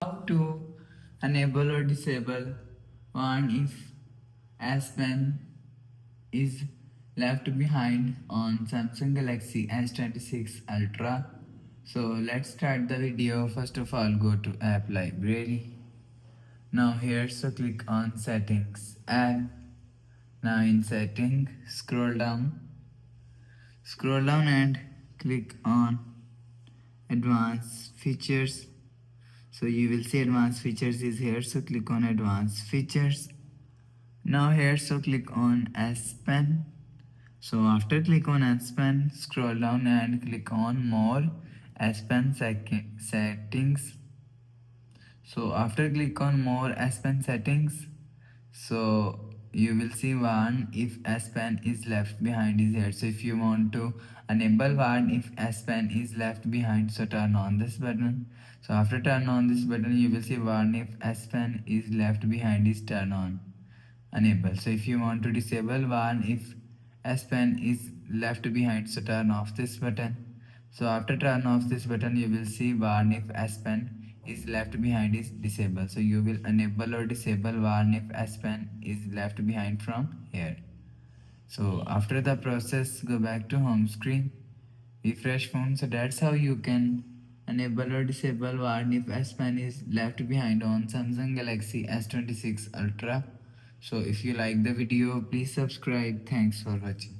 How to enable or disable warn if S Pen is left behind on Samsung Galaxy S26 Ultra. So let's start the video. First of all, go to app library. Now here, so click on settings app. Now in setting, scroll down and click on advanced features. So you will see advanced features is here, so click on advanced features. Now here, so click on S Pen. So after click on S Pen, scroll down and click on more S Pen settings. So after click on more S Pen settings, so you will see warn if S Pen is left behind is here. So if you want to enable warn if S Pen is left behind, so turn on this button. So after turn on this button, you will see warn if S Pen is left behind is turn on enable. So if you want to disable warn if S Pen is left behind, so turn off this button. So after turn off this button, you will see warn if S Pen is left behind is disabled. So you will enable or disable warn if S Pen is left behind from here. So after the process, go back to home screen, refresh phone. So that's how you can enable or disable warn if S Pen is left behind on Samsung Galaxy S26 Ultra. So if you like the video, please subscribe. Thanks for watching.